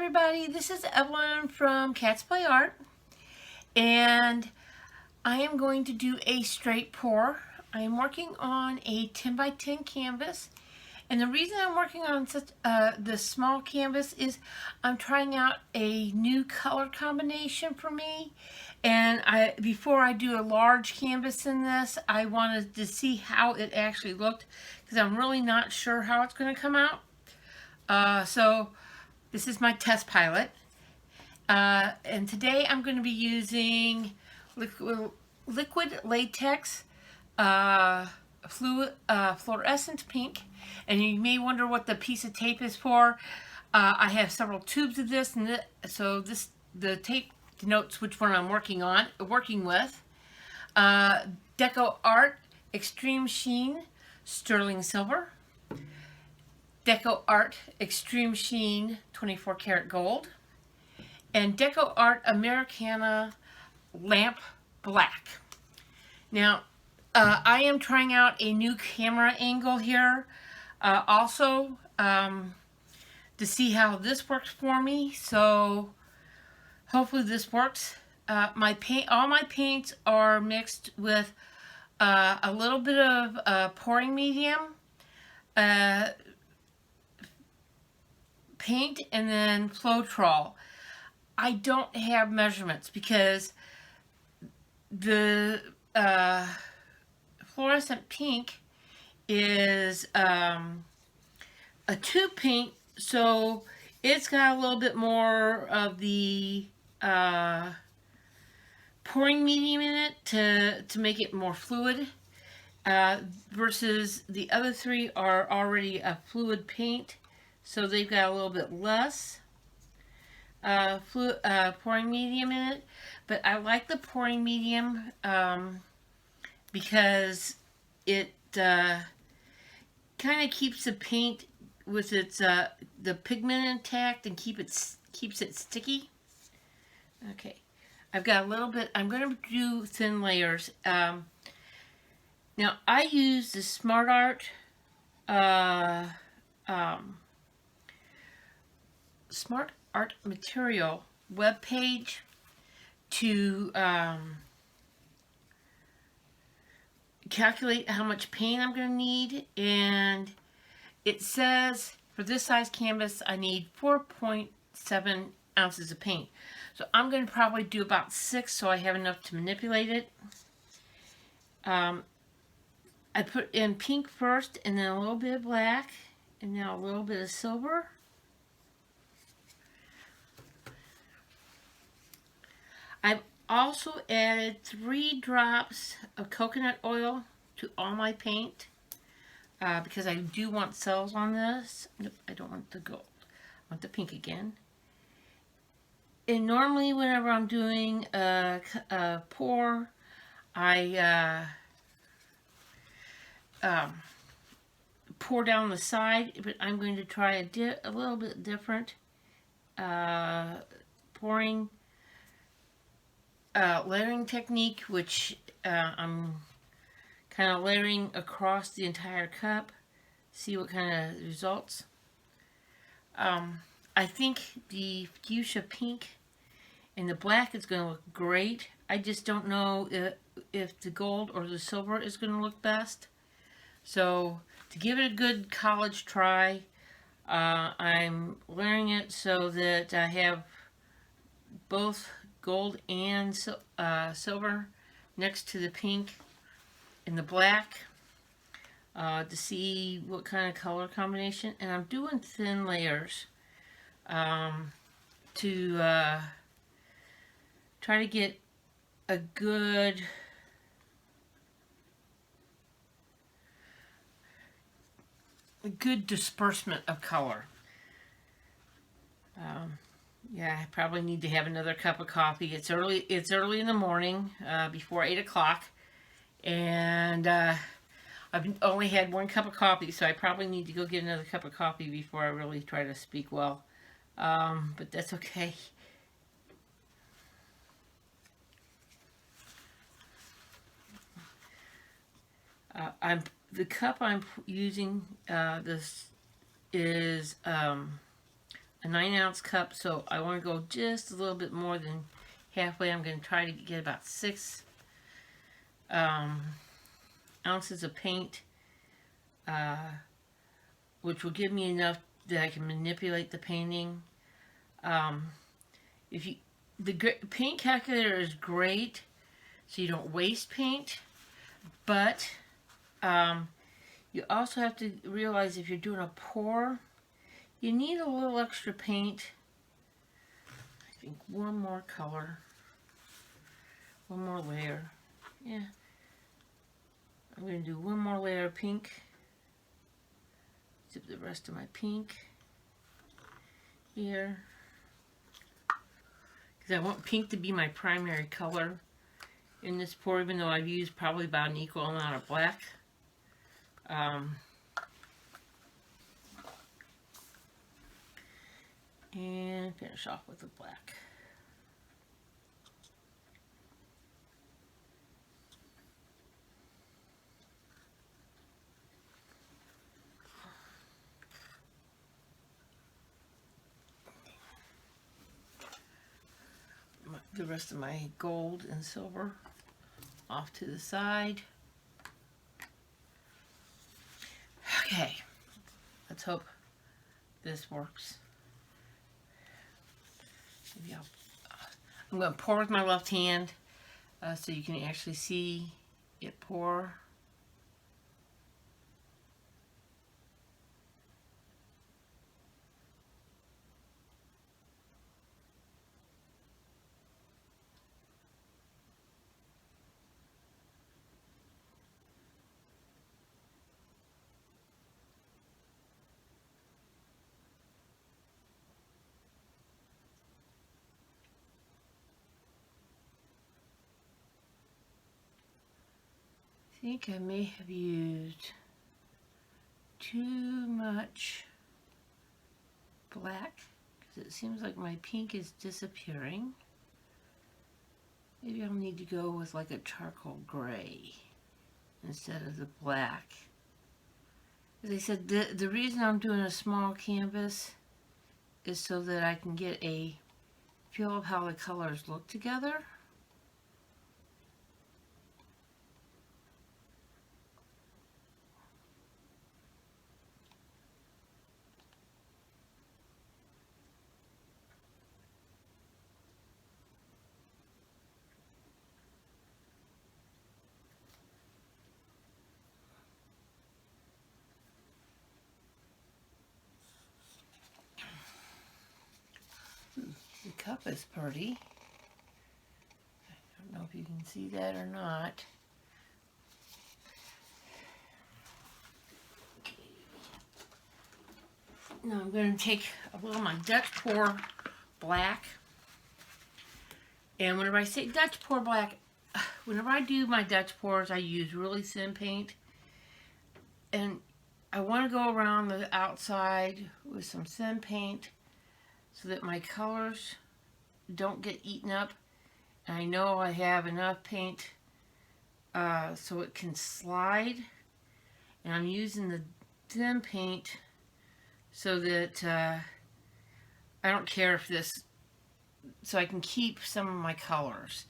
everybody, this is Evelyn from Cats Play Art, and I am going to do a straight pour. I am working on a 10 by 10 canvas, and the reason I'm working on such this small canvas is I'm trying out a new color combination for me, and before I do a large canvas in this, I wanted to see how it actually looked because I'm really not sure how it's going to come out. So this is my test pilot. And today I'm going to be using liquid latex fluorescent pink. And you may wonder what the piece of tape is for. I have several tubes of this, and the tape denotes which one I'm working with. Deco Art Extreme Sheen Sterling Silver. Deco Art Extreme Sheen 24 karat gold, and Deco Art Americana Lamp Black. Now, I am trying out a new camera angle here, also to see how this works for me. So hopefully this works. All my paints are mixed with a little bit of pouring medium, paint, and then Floetrol. I don't have measurements because the fluorescent pink is a tube paint, so it's got a little bit more of the pouring medium in it to make it more fluid, versus the other three are already a fluid paint. So they've got a little bit less pouring medium in it. But I like the pouring medium because it kind of keeps the paint with its the pigment intact and keeps it sticky. Okay, I've got a little bit. I'm going to do thin layers. Now I use the Smart Art Smart Art Material webpage to calculate how much paint I'm going to need, and it says for this size canvas I need 4.7 ounces of paint. So I'm going to probably do about 6 so I have enough to manipulate it. I put in pink first, and then a little bit of black, and now a little bit of silver. I've also added 3 drops of coconut oil to all my paint because I do want cells on this. Nope, I don't want the gold. I want the pink again. And normally whenever I'm doing a pour, I pour down the side, but I'm going to try a little bit different pouring layering technique, which I'm kind of layering across the entire cup. See what kind of results. I think the fuchsia pink and the black is going to look great. I just don't know if the gold or the silver is going to look best. So to give it a good college try, I'm layering it so that I have both gold and silver next to the pink and the black to see what kind of color combination. And I'm doing thin layers to try to get a good disbursement of color. Yeah, I probably need to have another cup of coffee. It's early in the morning, before 8 o'clock, and I've only had 1 cup of coffee, so I probably need to go get another cup of coffee before I really try to speak well. But that's okay. The cup I'm using, this is a 9-ounce cup, so I want to go just a little bit more than halfway. I'm going to try to get about 6 ounces of paint, which will give me enough that I can manipulate the painting. The paint calculator is great, so you don't waste paint, but you also have to realize if you're doing a pour, you need a little extra paint. I think one more color, one more layer. Yeah, I'm going to do one more layer of pink. Dip the rest of my pink here, because I want pink to be my primary color in this pour, even though I've used probably about an equal amount of black. And finish off with the black. The rest of my gold and silver off to the side. Okay, let's hope this works. Maybe I'm going to pour with my left hand so you can actually see it pour. I think I may have used too much black because it seems like my pink is disappearing. Maybe I'll need to go with like a charcoal gray instead of the black. As I said, the reason I'm doing a small canvas is so that I can get a feel of how the colors look together. The cup is pretty. I don't know if you can see that or not. Now I'm going to take a little of my Dutch Pour Black. And whenever I say Dutch Pour Black, whenever I do my Dutch pours, I use really thin paint. And I want to go around the outside with some thin paint so that my colors don't get eaten up. And I know I have enough paint so it can slide. And I'm using the thin paint so that I don't care if this, so I can keep some of my colors,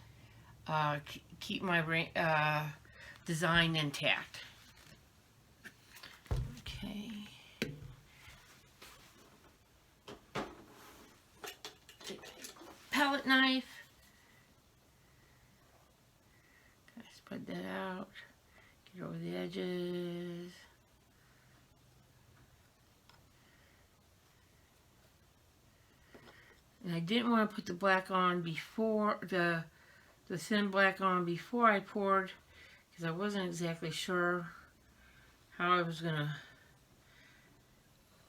keep my design intact. Okay. Take my palette knife. Spread that out. Get over the edges. And I didn't want to put the black on before, the thin black on before I poured, because I wasn't exactly sure how I was going to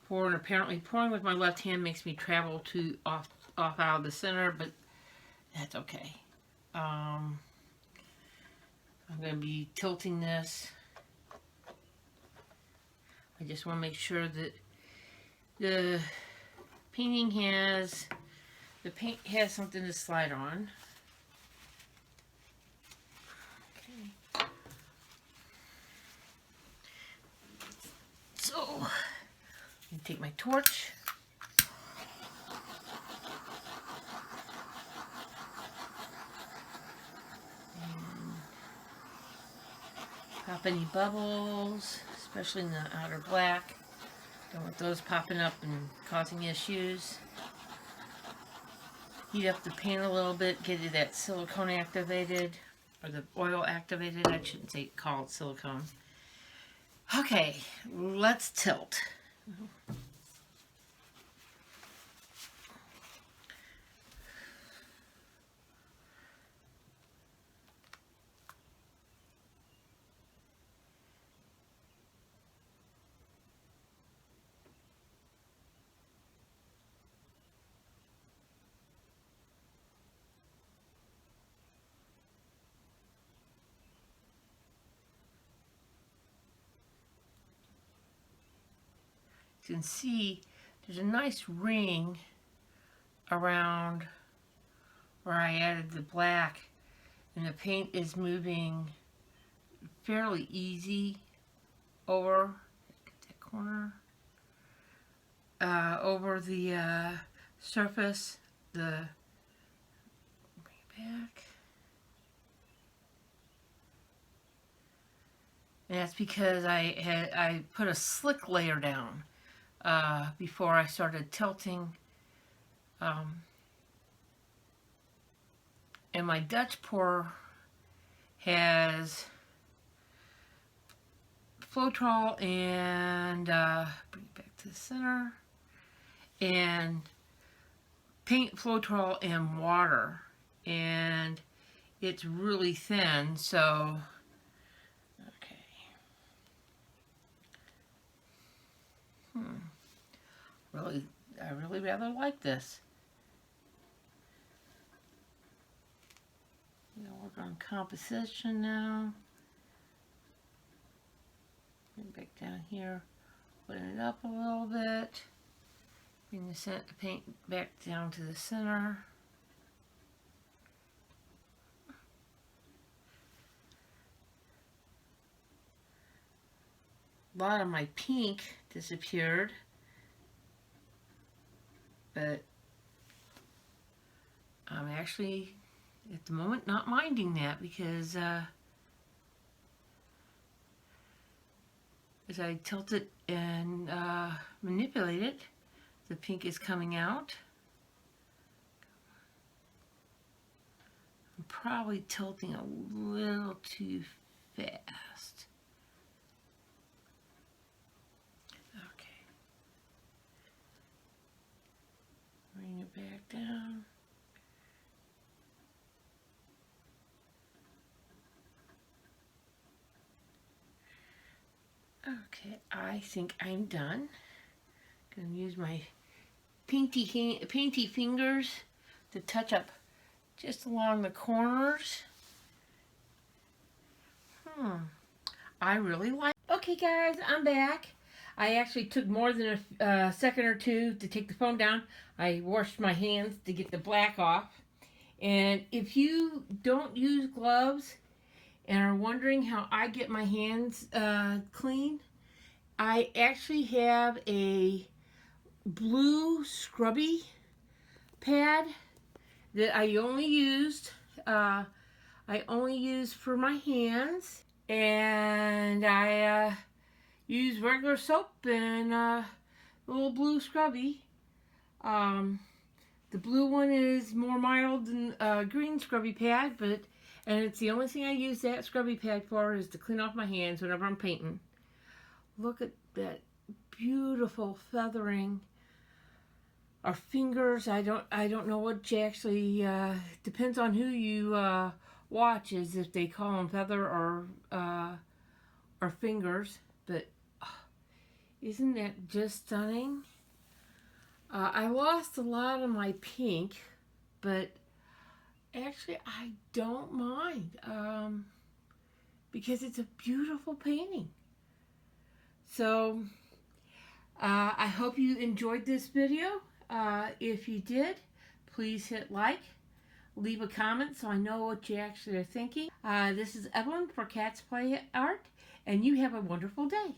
pour. And apparently pouring with my left hand makes me travel off out of the center, but that's okay. I'm going to be tilting this. I just want to make sure that the painting has, the paint has something to slide on. Okay. So, I'm going to take my torch. pop any bubbles, especially in the outer black. Don't want those popping up and causing issues. Heat up the paint a little bit, get it that silicone activated, or the oil activated. I shouldn't say call it silicone. Okay, let's tilt. You can see there's a nice ring around where I added the black, and the paint is moving fairly easy over, get that corner, over the surface, bring it back. And that's because I put a slick layer down before I started tilting. And my Dutch pour has Floetrol and bring it back to the center, and paint, Floetrol, and water, and it's really thin, so okay. I really rather like this. I'm gonna work on composition now. Back down here, putting it up a little bit. Bring the paint back down to the center. A lot of my pink disappeared, but I'm actually at the moment not minding that, because as I tilt it and manipulate it, the pink is coming out. I'm probably tilting a little too fast. Okay. Bring it back down. Okay, I think I'm done. Gonna use my painty fingers to touch up just along the corners. I really like. Okay, guys, I'm back. I actually took more than a second or two to take the phone down. I washed my hands to get the black off. And if you don't use gloves and are wondering how I get my hands clean, I actually have a blue scrubby pad that I only used for my hands, and I use regular soap and a little blue scrubby. The blue one is more mild than green scrubby pad, and it's the only thing I use that scrubby pad for, is to clean off my hands whenever I'm painting. Look at that beautiful feathering. Our fingers, I don't know what you actually, depends on who you watch, is if they call them feather or fingers, but isn't that just stunning? I lost a lot of my pink, but actually I don't mind, because it's a beautiful painting. So I hope you enjoyed this video. If you did, please hit like, leave a comment so I know what you actually are thinking. This is Evelyn for Cat's Play Art, and you have a wonderful day.